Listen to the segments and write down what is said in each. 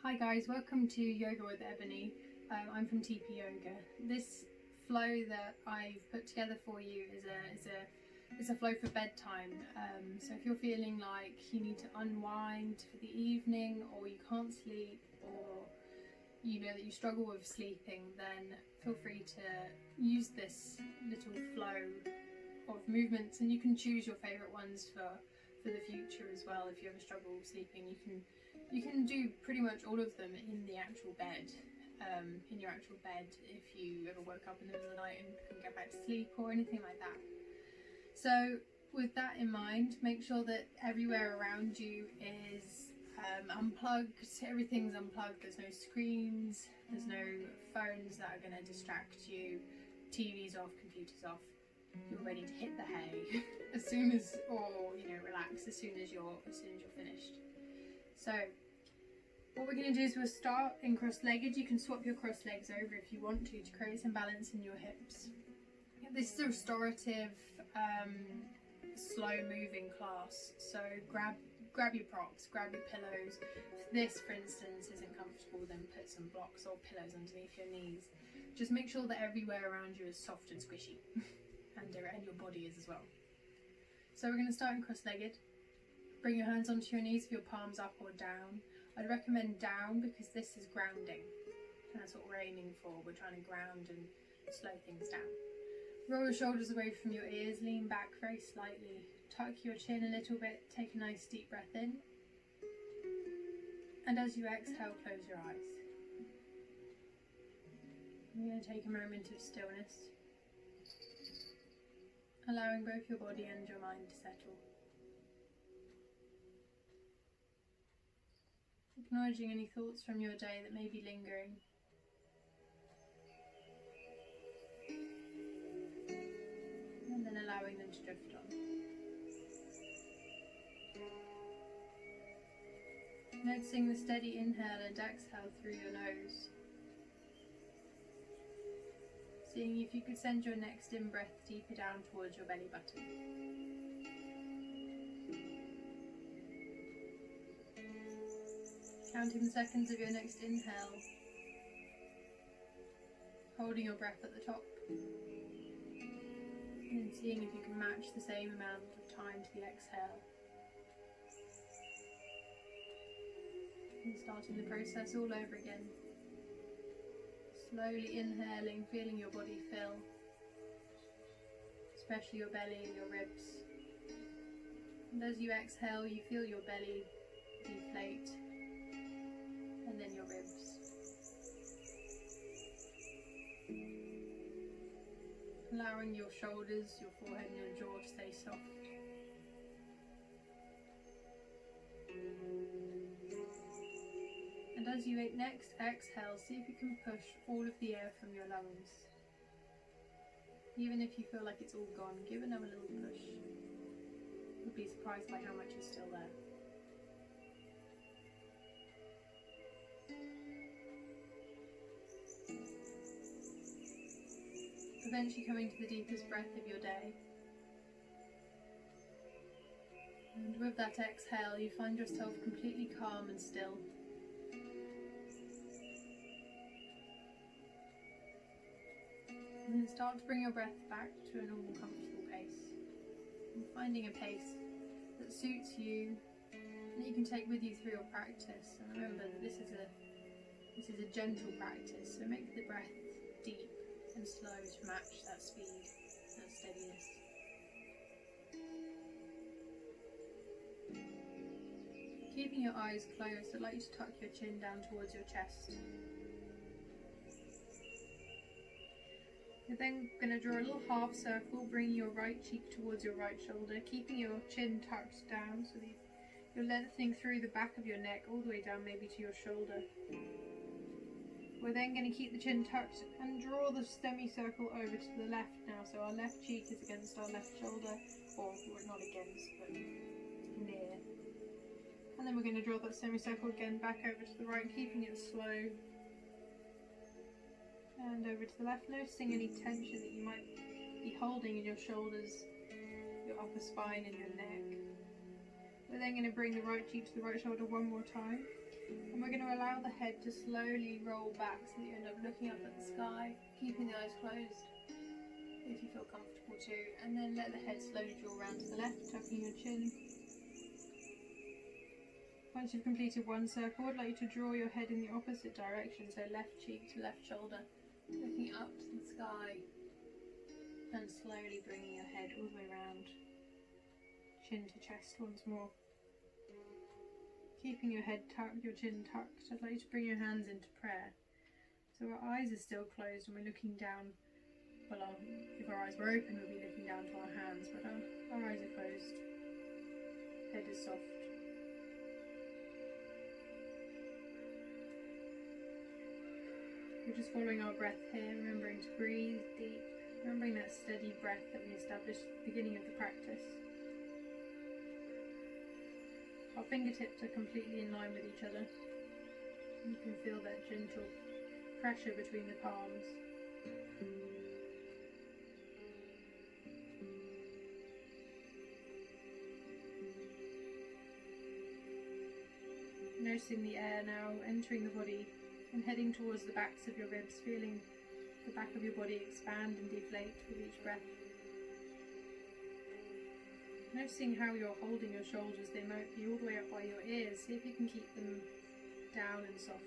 Hi guys, welcome to Yoga with Ebony. I'm from TP Yoga. This flow that I've put together for you is a flow for bedtime. So if you're feeling like you need to unwind for the evening, or you can't sleep, or you know that you struggle with sleeping, then feel free to use this little flow of movements, and you can choose your favourite ones for the future as well. If you ever struggle with sleeping, you can do pretty much all of them in the actual bed, in your actual bed, if you ever woke up in the middle of the night and couldn't get back to sleep or anything like that. So with that in mind, make sure that everywhere around you is unplugged. Everything's unplugged. There's no screens, there's no phones that are going to distract you, TV's off, computers off. You're ready to hit the hay as soon as, or relax as soon as you're finished. So what we're going to do is we'll start in cross-legged. You can swap your cross legs over if you want to create some balance in your hips. This is a restorative, slow moving class. So grab your props, grab your pillows. If this, for instance, isn't comfortable, then put some blocks or pillows underneath your knees. Just make sure that everywhere around you is soft and squishy. And your body is as well. So we're going to start in cross-legged. Bring your hands onto your knees with your palms up or down. I'd recommend down because this is grounding, and that's what we're aiming for. We're trying to ground and slow things down. Roll your shoulders away from your ears, lean back very slightly, tuck your chin a little bit, take a nice deep breath in, and as you exhale, close your eyes. We're going to take a moment of stillness, allowing both your body and your mind to settle. Acknowledging any thoughts from your day that may be lingering. And then allowing them to drift on. Noticing the steady inhale and exhale through your nose. Seeing if you could send your next in-breath deeper down towards your belly button. Counting the seconds of your next inhale, holding your breath at the top, and then seeing if you can match the same amount of time to the exhale. And starting the process all over again. Slowly inhaling, feeling your body fill, especially your belly and your ribs. And as you exhale, you feel your belly deflate, and then your ribs. Allowing your shoulders, your forehead and your jaw to stay soft. And as you next exhale, see if you can push all of the air from your lungs. Even if you feel like it's all gone, give another little push. You'll be surprised by how much is still there. Eventually coming to the deepest breath of your day. And with that exhale, you find yourself completely calm and still. And then start to bring your breath back to a normal, comfortable pace. And finding a pace that suits you and that you can take with you through your practice. And remember that this is a gentle practice, so make the breath deep and slow to match that speed, that steadiness. Keeping your eyes closed, I'd like you to tuck your chin down towards your chest. You're then going to draw a little half circle, bringing your right cheek towards your right shoulder, keeping your chin tucked down so that you're lengthening through the back of your neck all the way down maybe to your shoulder. We're then going to keep the chin tucked and draw the semicircle over to the left now. So our left cheek is against our left shoulder, or not against, but near. And then we're going to draw that semicircle again back over to the right, keeping it slow. And over to the left, noticing any tension that you might be holding in your shoulders, your upper spine and your neck. We're then going to bring the right cheek to the right shoulder one more time. And we're going to allow the head to slowly roll back so that you end up looking up at the sky, keeping the eyes closed if you feel comfortable to, and then let the head slowly draw around to the left, tucking your chin. Once you've completed one circle, I'd like you to draw your head in the opposite direction, so left cheek to left shoulder, looking up to the sky, and slowly bringing your head all the way around, chin to chest once more. Keeping your head tucked, your chin tucked, I'd like you to bring your hands into prayer. So our eyes are still closed and we're looking down. Well, if our eyes were open, we'd be looking down to our hands, but our eyes are closed. Head is soft. We're just following our breath here, remembering to breathe deep, remembering that steady breath that we established at the beginning of the practice. Our fingertips are completely in line with each other. You can feel that gentle pressure between the palms. Noticing the air now entering the body and heading towards the backs of your ribs, feeling the back of your body expand and deflate with each breath. Noticing how you're holding your shoulders, they might be all the way up by your ears. See if you can keep them down and soft.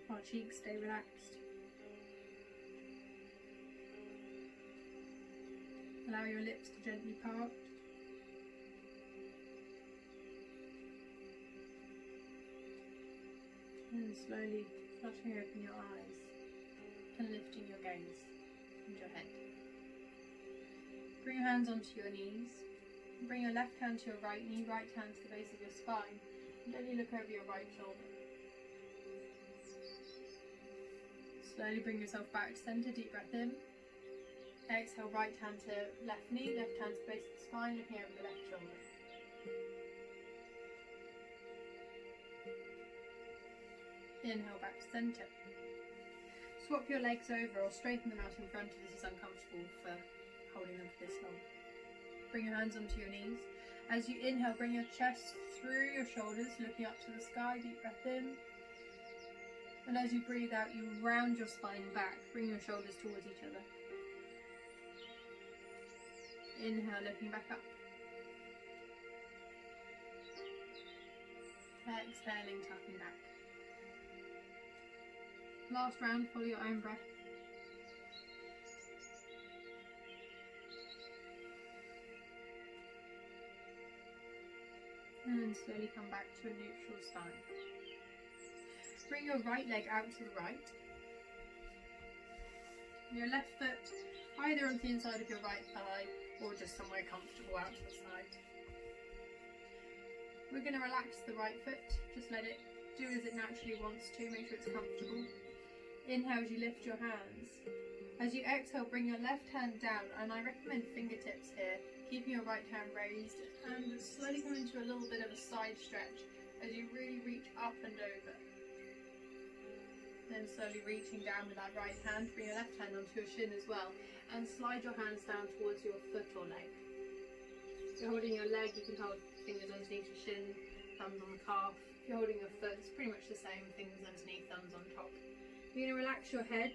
Our cheeks stay relaxed. Allow your lips to gently part. And slowly fluttering open your eyes and lifting your gaze and your head. Bring your hands onto your knees. Bring your left hand to your right knee, right hand to the base of your spine. And gently look over your right shoulder. Slowly bring yourself back to centre, deep breath in. Exhale, right hand to left knee, left hand to the base of the spine, looking over the left shoulder. Inhale back to centre. Swap your legs over or straighten them out in front if this is uncomfortable for holding them for this long. Bring your hands onto your knees. As you inhale, bring your chest through your shoulders, looking up to the sky, deep breath in. And as you breathe out, you round your spine back, bring your shoulders towards each other. Inhale, looking back up. Exhaling, tucking back. Last round, follow your own breath. And slowly come back to a neutral spine. Bring your right leg out to the right. Your left foot either onto the inside of your right thigh or just somewhere comfortable out to the side. We're going to relax the right foot. Just let it do as it naturally wants to. Make sure it's comfortable. Inhale as you lift your hands. As you exhale, bring your left hand down, and I recommend fingertips here, keeping your right hand raised, and slowly come into a little bit of a side stretch as you really reach up and over. Then slowly reaching down with that right hand, bring your left hand onto your shin as well, and slide your hands down towards your foot or leg. If you're holding your leg, you can hold fingers underneath your shin, thumbs on the calf. If you're holding your foot, it's pretty much the same, fingers underneath, thumbs on top. You're going to relax your head.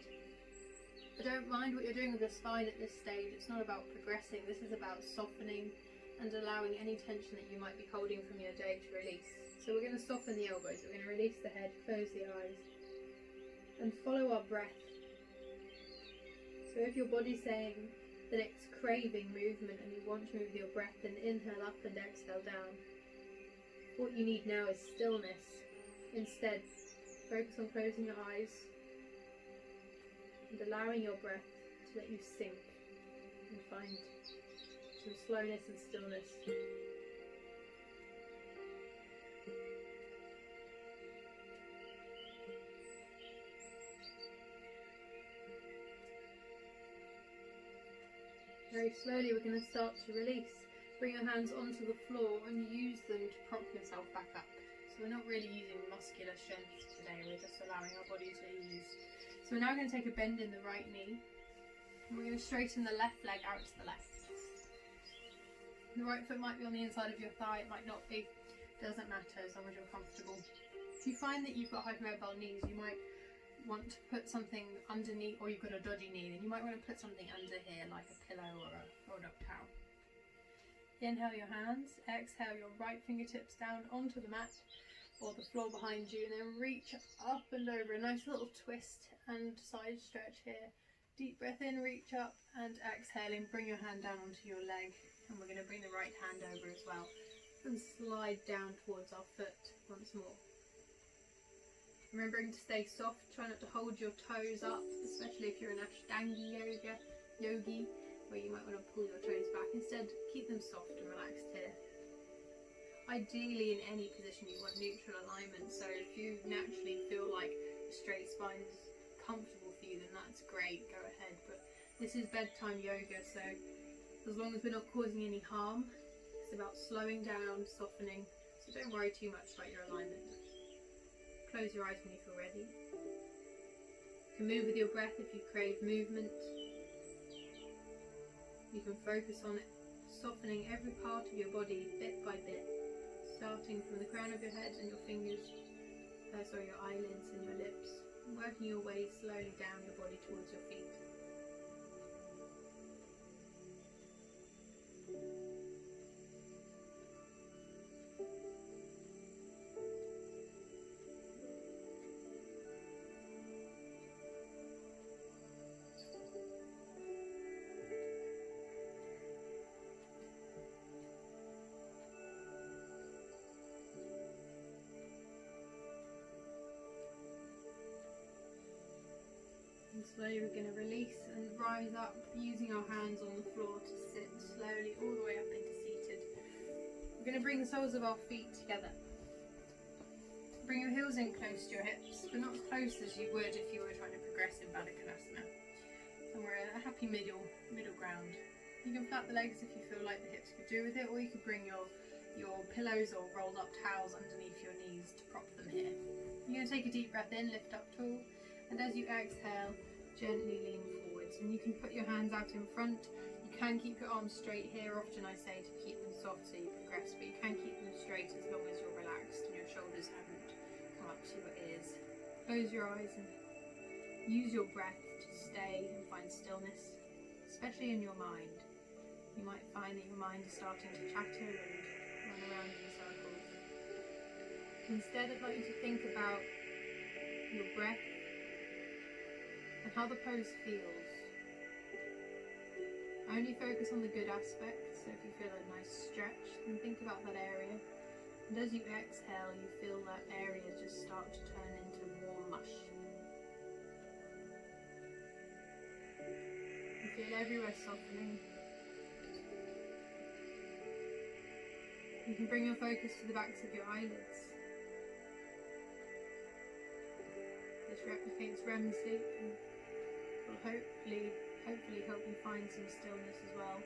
I don't mind what you're doing with your spine at this stage. It's not about progressing. This is about softening and allowing any tension that you might be holding from your day to release. So we're going to soften the elbows. We're going to release the head, close the eyes, and follow our breath. So if your body's saying that it's craving movement and you want to move your breath, then inhale up and exhale down. What you need now is stillness. Instead, focus on closing your eyes and allowing your breath to let you sink and find some slowness and stillness. Very slowly we're going to start to release. Bring your hands onto the floor and use them to prop yourself back up. So we're not really using muscular strength today, we're just allowing our body to use. So we're now going to take a bend in the right knee, and we're going to straighten the left leg out to the left. The right foot might be on the inside of your thigh, it might not be. Doesn't matter as long as you're comfortable. If you find that you've got hypermobile knees, you might want to put something underneath, or you've got a dodgy knee, then you might want to put something under here, like a pillow or a rolled up towel. Inhale your hands, exhale your right fingertips down onto the mat or the floor behind you, and then reach up and over, a nice little twist and side stretch here. Deep breath in, reach up, and exhaling, bring your hand down onto your leg, and we're going to bring the right hand over as well and slide down towards our foot once more. Remembering to stay soft, try not to hold your toes up, especially if you're an Ashtanga yogi, where you might want to pull your toes back. Instead, keep them soft and relaxed here. Ideally, in any position, you want neutral alignment, so if you naturally feel like a straight spine is comfortable for you, then that's great, go ahead. But this is bedtime yoga, so as long as we're not causing any harm, it's about slowing down, softening, so don't worry too much about your alignment. Close your eyes when you feel ready. You can move with your breath if you crave movement. You can focus on it, softening every part of your body bit by bit, starting from the crown of your head and your fingers, your eyelids and your lips, and working your way slowly down your body towards your feet. And slowly we're going to release and rise up, using our hands on the floor to sit slowly all the way up into seated. We're going to bring the soles of our feet together. Bring your heels in close to your hips, but not close as you would if you were trying to progress in Baddha Konasana. Somewhere a happy middle ground. You can flap the legs if you feel like the hips could do with it, or you could bring your pillows or rolled up towels underneath your knees to prop them here. You're going to take a deep breath in, lift up tall, and as you exhale, gently lean forwards. And you can put your hands out in front. You can keep your arms straight here. Often I say to keep them soft so you progress, but you can keep them straight as long as you're relaxed and your shoulders haven't come up to your ears. Close your eyes and use your breath to stay and find stillness, especially in your mind. You might find that your mind is starting to chatter and run around in circles. Instead, I'd like you to think about your breath and how the pose feels. Only focus on the good aspects, so if you feel a nice stretch, then think about that area. And as you exhale, you feel that area just start to turn into warm mush. You feel everywhere softening. You can bring your focus to the backs of your eyelids. This replicates REM sleep and will hopefully help you find some stillness as well.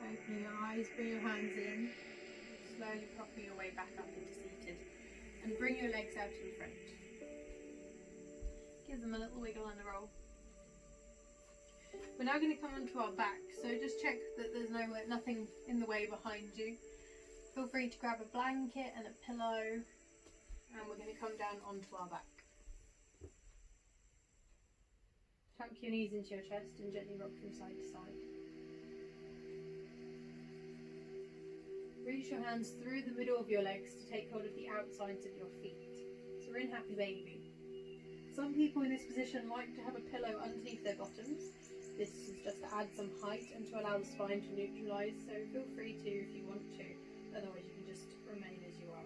Opening your eyes, bring your hands in, slowly propping your way back up into seated, and bring your legs out in front. Give them a little wiggle and a roll. We're now going to come onto our back, so just check that there's nothing in the way behind you. Feel free to grab a blanket and a pillow, and we're going to come down onto our back. Tuck your knees into your chest and gently rock from side to side. Reach your hands through the middle of your legs to take hold of the outsides of your feet. So we're in happy baby. Some people in this position like to have a pillow underneath their bottoms. This is just to add some height and to allow the spine to neutralise, so feel free to if you want to. Otherwise you can just remain as you are.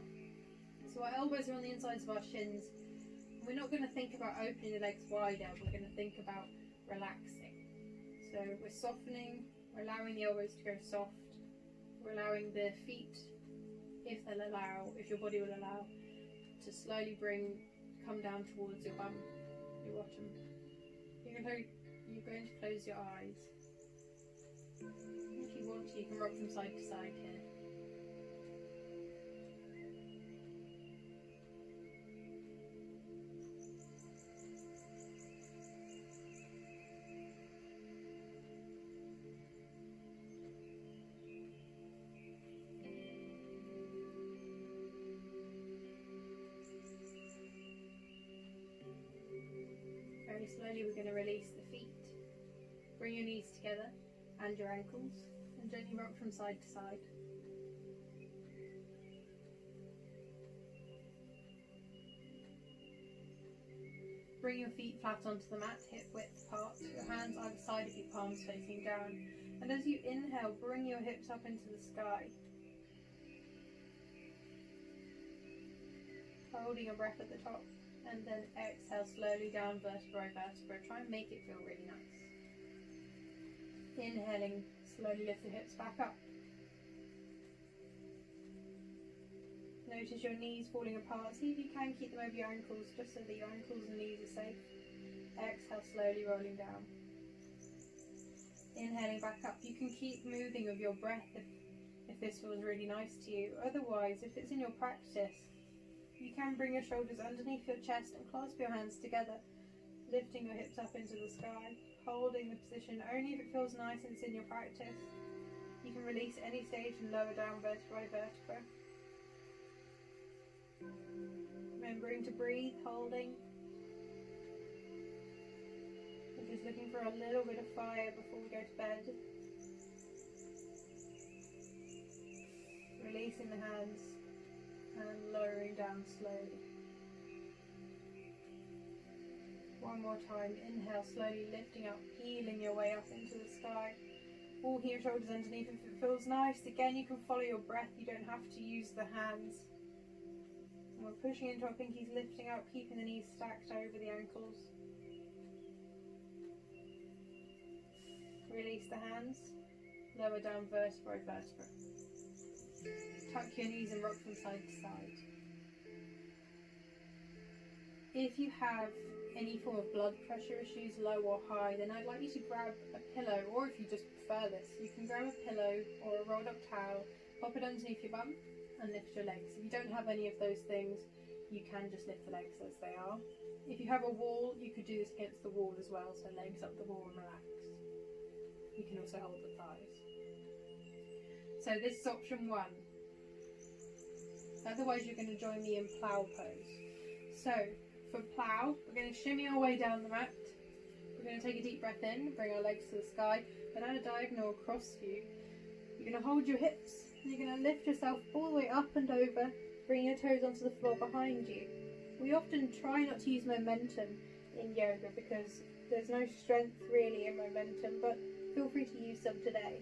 So our elbows are on the insides of our shins. We're not going to think about opening the legs wider, we're going to think about relaxing. So we're softening, we're allowing the elbows to go soft, we're allowing the feet, if your body will allow, to slowly come down towards your bum, your bottom. You're going to close your eyes. If you want to, you can rock from side to side here. slowly we're going to release the feet. Bring your knees together and your ankles and gently rock from side to side. Bring your feet flat onto the mat, hip width apart, your hands either side of your palms facing down. And as you inhale, bring your hips up into the sky. Holding your breath at the top, and then exhale slowly down vertebra by vertebra. Try and make it feel really nice. Inhaling, slowly lift the hips back up. Notice your knees falling apart. See if you can keep them over your ankles, just so that your ankles and knees are safe. Exhale, slowly rolling down. Inhaling back up. You can keep moving with your breath if this feels really nice to you. Otherwise, if it's in your practice, you can bring your shoulders underneath your chest and clasp your hands together, lifting your hips up into the sky, holding the position only if it feels nice and it's in your practice. You can release any stage and lower down vertebra by vertebra. Remembering to breathe, holding. We're just looking for a little bit of fire before we go to bed. Releasing the hands and lowering down slowly. One more time. Inhale, slowly lifting up, peeling your way up into the sky. Walking your shoulders underneath if it feels nice. Again, you can follow your breath. You don't have to use the hands. And we're pushing into our pinkies, lifting up, keeping the knees stacked over the ankles. Release the hands. Lower down vertebra by vertebra. Tuck your knees and rock from side to side. If you have any form of blood pressure issues, low or high, then I'd like you to grab a pillow, or if you just prefer this, you can grab a pillow or a rolled up towel, pop it underneath your bum and lift your legs. If you don't have any of those things, you can just lift the legs as they are. If you have a wall, you could do this against the wall as well, so legs up the wall and relax. You can also hold the thighs. So this is option 1. Otherwise you're going to join me in plough pose. So for plough, we're going to shimmy our way down the mat. We're going to take a deep breath in, bring our legs to the sky, then at a diagonal across you. You're going to hold your hips, and you're going to lift yourself all the way up and over, bring your toes onto the floor behind you. We often try not to use momentum in yoga because there's no strength really in momentum, but feel free to use some today.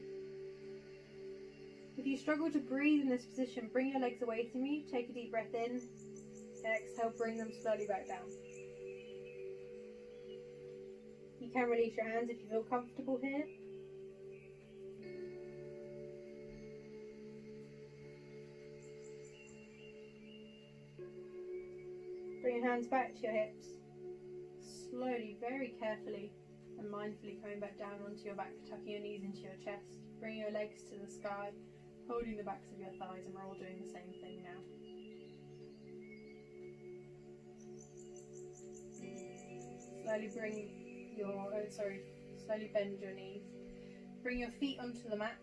If you struggle to breathe in this position, bring your legs away from you, take a deep breath in, exhale, bring them slowly back down. You can release your hands if you feel comfortable here. Bring your hands back to your hips. Slowly, very carefully and mindfully coming back down onto your back, tucking your knees into your chest. Bring your legs to the sky, holding the backs of your thighs, and we're all doing the same thing now. Slowly bend your knees. Bring your feet onto the mat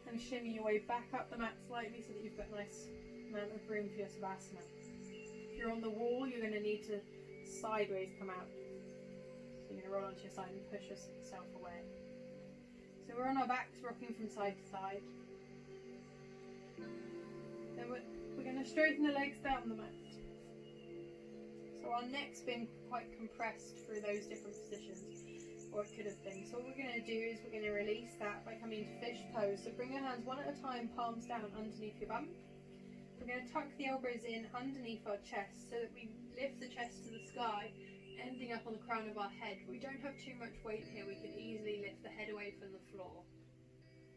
and shimmy your way back up the mat slightly so that you've got a nice amount of room for your savasana. If you're on the wall, you're going to need to sideways come out. So you're going to roll onto your side and push yourself away. So we're on our backs, rocking from side to side. Then we're going to straighten the legs down the mat. So our neck's been quite compressed through those different positions, or it could have been. So what we're going to do is we're going to release that by coming into fish pose. So bring your hands one at a time, palms down underneath your bum. We're going to tuck the elbows in underneath our chest so that we lift the chest to the sky, ending up on the crown of our head. We don't have too much weight here. We can easily lift the head away from the floor.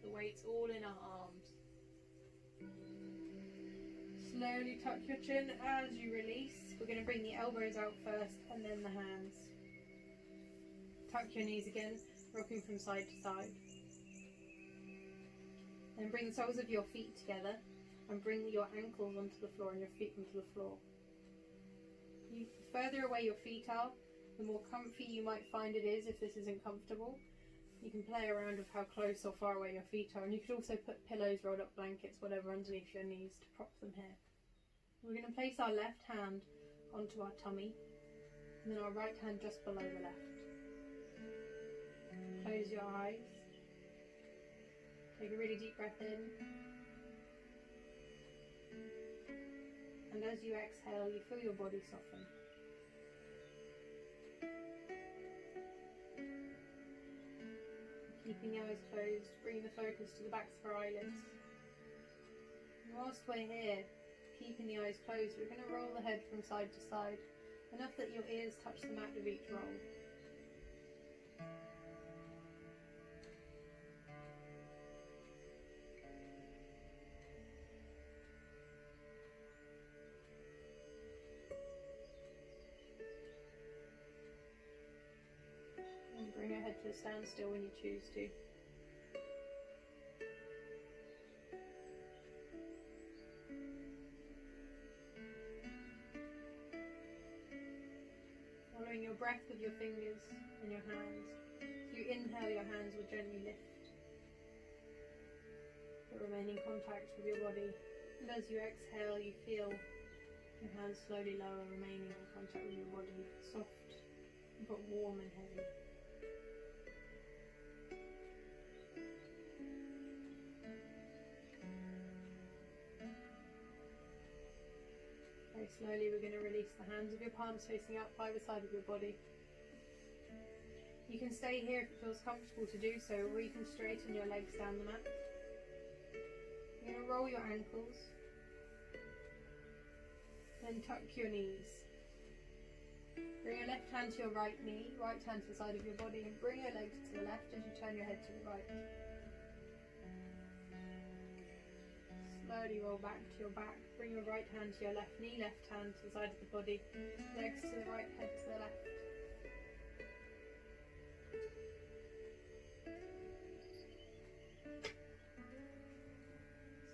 The weight's all in our arms. Slowly tuck your chin as you release. We're going to bring the elbows out first and then the hands. Tuck your knees again, rocking from side to side. Then bring the soles of your feet together and bring your ankles onto the floor and your feet onto the floor. The further away your feet are, the more comfy you might find it is if this isn't comfortable. You can play around with how close or far away your feet are, and you could also put pillows, rolled up blankets, whatever underneath your knees to prop them here. We're going to place our left hand onto our tummy and then our right hand just below the left. Close your eyes. Take a really deep breath in. And as you exhale, you feel your body soften. Keeping the eyes closed, bring the focus to the backs of our eyelids. And whilst we're here, keeping the eyes closed, we're going to roll the head from side to side, enough that your ears touch the mat with each roll. And bring your head to a standstill when you choose to. Following your breath with your fingers and your hands. As you inhale, your hands will gently lift, but remain in contact with your body. And as you exhale, you feel your hands slowly lower, remaining in contact with your body, soft but warm and heavy. Very slowly we're going to release the hands of your palms facing out by the side of your body. You can stay here if it feels comfortable to do so, or you can straighten your legs down the mat. You're going to roll your ankles, then tuck your knees. Bring your left hand to your right knee, right hand to the side of your body, and bring your legs to the left as you turn your head to the right. Slowly roll back to your back. Bring your right hand to your left knee, left hand to the side of the body, legs to the right, head to the left.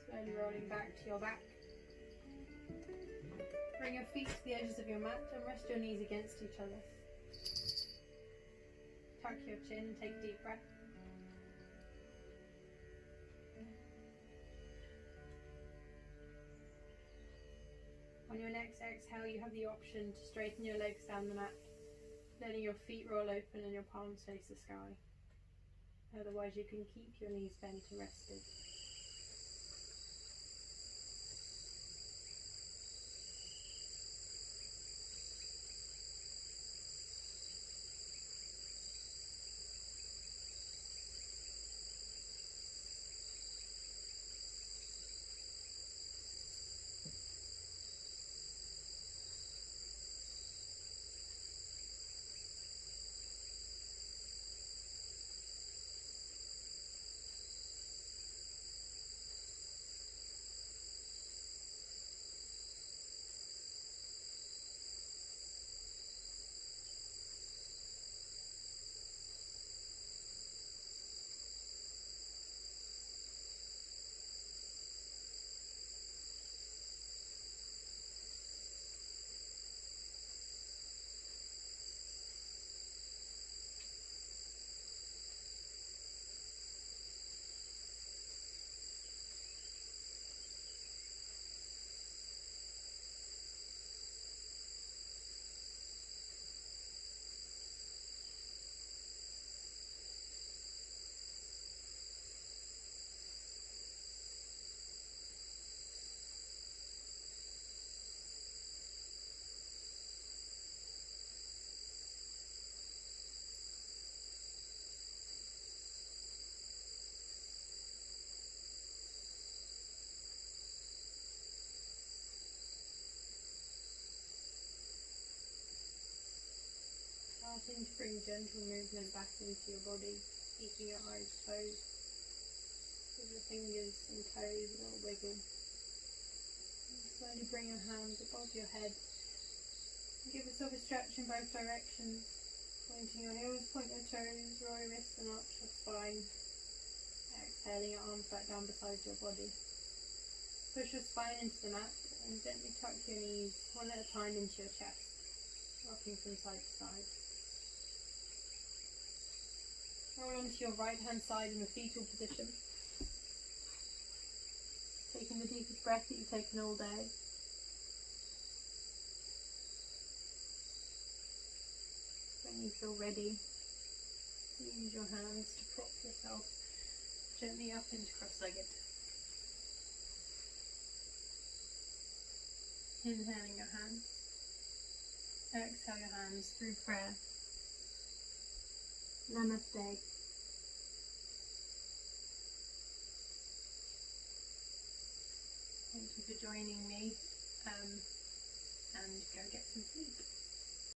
Slowly rolling back to your back. Bring your feet to the edges of your mat and rest your knees against each other. Tuck your chin, take a deep breath. On your next exhale, you have the option to straighten your legs down the mat, letting your feet roll open and your palms face the sky. Otherwise, you can keep your knees bent and rested. Starting to bring gentle movement back into your body, keeping your eyes closed. Give your fingers and toes a little wiggle. And slowly bring your hands above your head. And give yourself a stretch in both directions. Pointing your heels, point your toes, roll your wrists and arch your spine. Exhaling your arms back down beside your body. Push your spine into the mat and gently tuck your knees one at a time into your chest, rocking from side to side. Roll onto your right hand side in a fetal position. Taking the deepest breath that you've taken all day. When you feel ready, use your hands to prop yourself gently up into cross-legged. Inhaling your hands, exhale your hands through prayer. Namaste. Thank you for joining me, and go get some sleep.